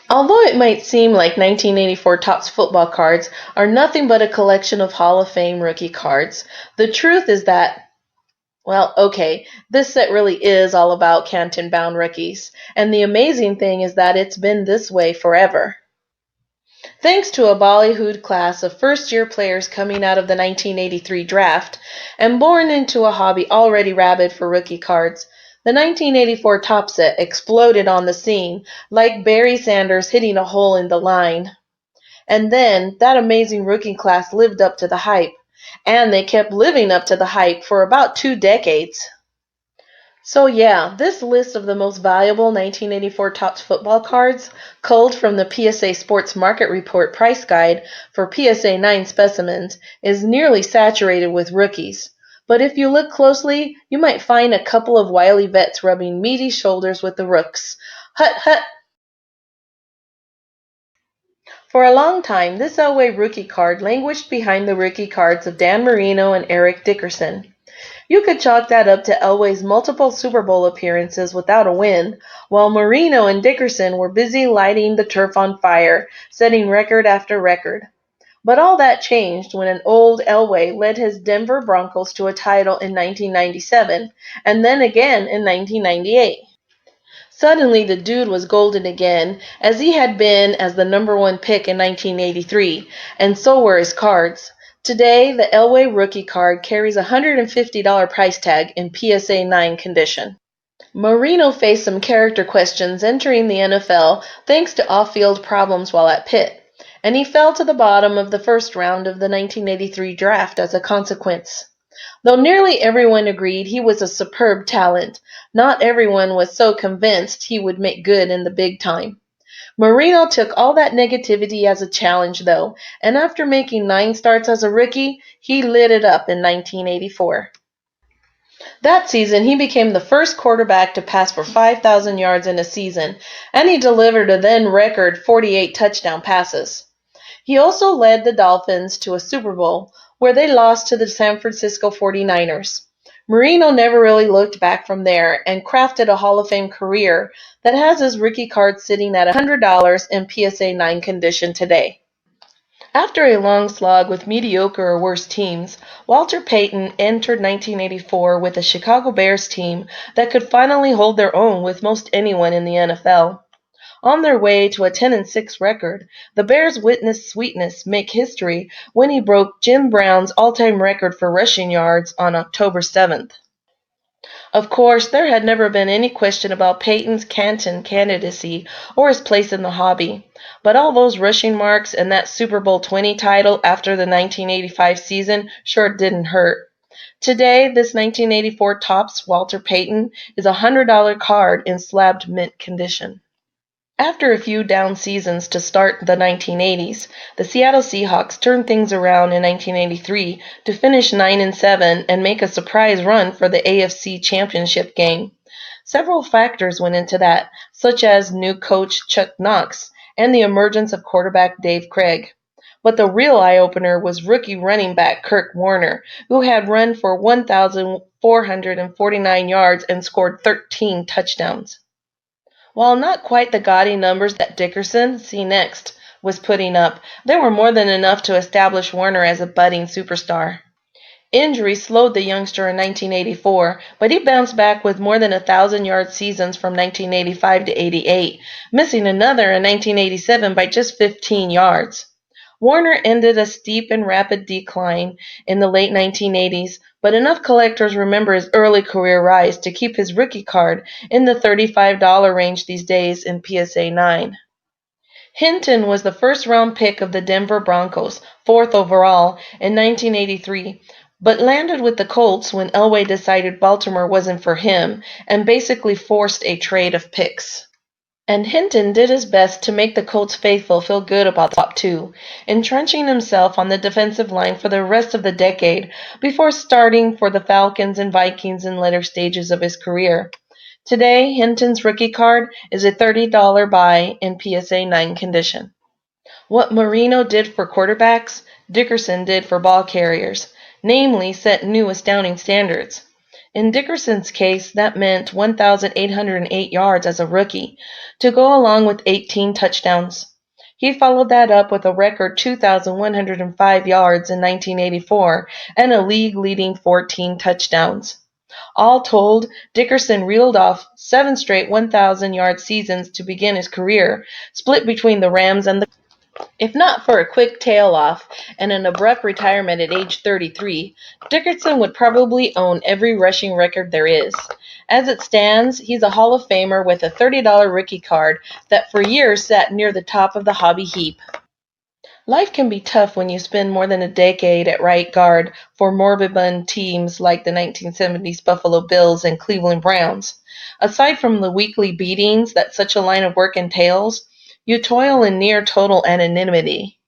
Although it might seem like 1984 Topps football cards are nothing but a collection of Hall of Fame rookie cards, the truth is that, well, okay, this set really is all about Canton-bound rookies, and the amazing thing is that it's been this way forever. Thanks to a ballyhooed class of first-year players coming out of the 1983 draft and born into a hobby already rabid for rookie cards, the 1984 Top Set exploded on the scene like Barry Sanders hitting a hole in the line. And then that amazing rookie class lived up to the hype, and they kept living up to the hype for about 2 decades. So yeah, this list of the most valuable 1984 Topps football cards, culled from the PSA Sports Market Report price guide for PSA 9 specimens, is nearly saturated with rookies. But if you look closely, you might find a couple of wily vets rubbing meaty shoulders with the rooks. Hut hut! For a long time, this Elway rookie card languished behind the rookie cards of Dan Marino and Eric Dickerson. You could chalk that up to Elway's multiple Super Bowl appearances without a win, while Marino and Dickerson were busy lighting the turf on fire, setting record after record. But all that changed when an old Elway led his Denver Broncos to a title in 1997, and then again in 1998. Suddenly the dude was golden again, as he had been as the #1 pick in 1983, and so were his cards. Today, the Elway rookie card carries a $150 price tag in PSA 9 condition. Marino faced some character questions entering the NFL thanks to off-field problems while at Pitt, and he fell to the bottom of the first round of the 1983 draft as a consequence. Though nearly everyone agreed he was a superb talent, not everyone was so convinced he would make good in the big time. Marino took all that negativity as a challenge, though, and after making 9 starts as a rookie, he lit it up in 1984. That season, he became the first quarterback to pass for 5,000 yards in a season, and he delivered a then record 48 touchdown passes. He also led the Dolphins to a Super Bowl, where they lost to the San Francisco 49ers. Marino never really looked back from there and crafted a Hall of Fame career that has his rookie card sitting at $100 in PSA 9 condition today. After a long slog with mediocre or worse teams, Walter Payton entered 1984 with a Chicago Bears team that could finally hold their own with most anyone in the NFL. On their way to a 10-6 record, the Bears witnessed Sweetness make history when he broke Jim Brown's all-time record for rushing yards on October 7th. Of course, there had never been any question about Payton's Canton candidacy or his place in the hobby, but all those rushing marks and that Super Bowl 20 title after the 1985 season sure didn't hurt. Today, this 1984 Topps Walter Payton is a $100 card in slabbed mint condition. After a few down seasons to start the 1980s, the Seattle Seahawks turned things around in 1983 to finish 9-7 and make a surprise run for the AFC Championship game. Several factors went into that, such as new coach Chuck Knox and the emergence of quarterback Dave Craig. But the real eye-opener was rookie running back Kurt Warner, who had run for 1,449 yards and scored 13 touchdowns. While not quite the gaudy numbers that Dickerson, see next, was putting up, they were more than enough to establish Warner as a budding superstar. Injury slowed the youngster in 1984, but he bounced back with more than 1,000-yard seasons from 1985 to 88, missing another in 1987 by just 15 yards. Warner ended a steep and rapid decline in the late 1980s, but enough collectors remember his early career rise to keep his rookie card in the $35 range these days in PSA 9. Hinton was the first-round pick of the Denver Broncos, 4th overall, in 1983, but landed with the Colts when Elway decided Baltimore wasn't for him and basically forced a trade of picks. And Hinton did his best to make the Colts faithful feel good about the top 2, entrenching himself on the defensive line for the rest of the decade before starting for the Falcons and Vikings in later stages of his career. Today, Hinton's rookie card is a $30 buy in PSA 9 condition. What Marino did for quarterbacks, Dickerson did for ball carriers, namely set new astounding standards. In Dickerson's case, that meant 1,808 yards as a rookie, to go along with 18 touchdowns. He followed that up with a record 2,105 yards in 1984 and a league-leading 14 touchdowns. All told, Dickerson reeled off 7 straight 1,000-yard seasons to begin his career, split between the Rams and the if not for a quick tail off and an abrupt retirement at age 33, Dickerson would probably own every rushing record there is. As it stands, he's a Hall of Famer with a $30 rookie card that for years sat near the top of the hobby heap. Life can be tough when you spend more than a decade at right guard for moribund teams like the 1970s Buffalo Bills and Cleveland Browns. Aside from the weekly beatings that such a line of work entails, you toil in near total anonymity.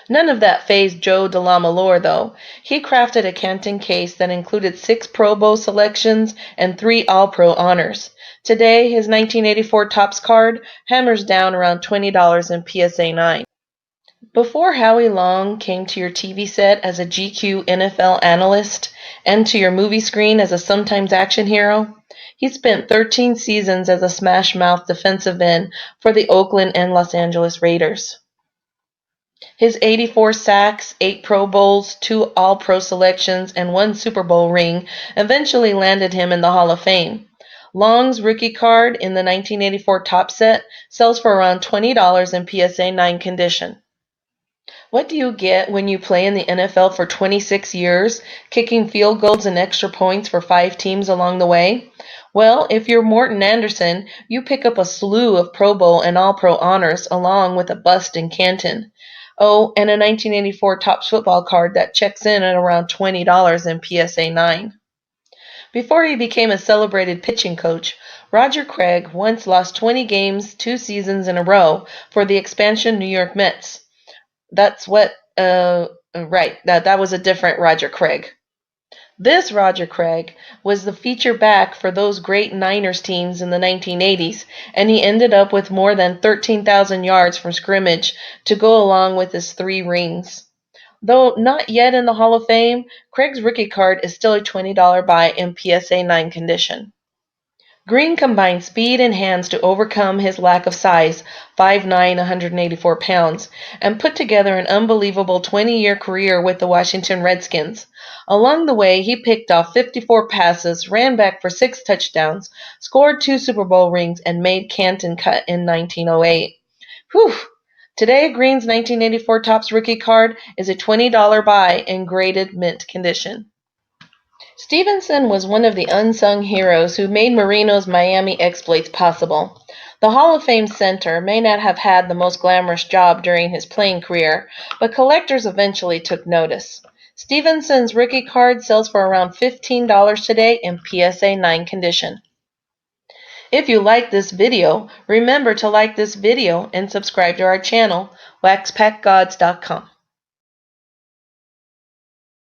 None of that fazed Joe DeLamielleure, though. He crafted a Canton case that included 6 Pro Bowl selections and 3 All-Pro honors. Today, his 1984 Topps card hammers down around $20 in PSA 9. Before Howie Long came to your TV set as a GQ NFL analyst and to your movie screen as a sometimes action hero, he spent 13 seasons as a smash-mouth defensive end for the Oakland and Los Angeles Raiders. His 84 sacks, 8 Pro Bowls, 2 All-Pro selections, and 1 Super Bowl ring eventually landed him in the Hall of Fame. Long's rookie card in the 1984 Topps set sells for around $20 in PSA 9 condition. What do you get when you play in the NFL for 26 years, kicking field goals and extra points for 5 teams along the way? Well, if you're Morton Andersen, you pick up a slew of Pro Bowl and All-Pro honors along with a bust in Canton. Oh, and a 1984 Topps football card that checks in at around $20 in PSA 9. Before he became a celebrated pitching coach, Roger Craig once lost 20 games 2 seasons in a row for the expansion New York Mets. That was a different Roger Craig. This Roger Craig was the feature back for those great Niners teams in the 1980s, and he ended up with more than 13,000 yards from scrimmage to go along with his 3 rings. Though not yet in the Hall of Fame, Craig's rookie card is still a $20 buy in PSA 9 condition. Greene combined speed and hands to overcome his lack of size, 5'9", 184 pounds, and put together an unbelievable 20-year career with the Washington Redskins. Along the way, he picked off 54 passes, ran back for 6 touchdowns, scored 2 Super Bowl rings, and made Canton cut in 1908. Whew! Today, Greene's 1984 Topps rookie card is a $20 buy in graded mint condition. Stephenson was one of the unsung heroes who made Marino's Miami exploits possible. The Hall of Fame center may not have had the most glamorous job during his playing career, but collectors eventually took notice. Stephenson's rookie card sells for around $15 today in PSA 9 condition. If you like this video, remember to like this video and subscribe to our channel, waxpackgods.com.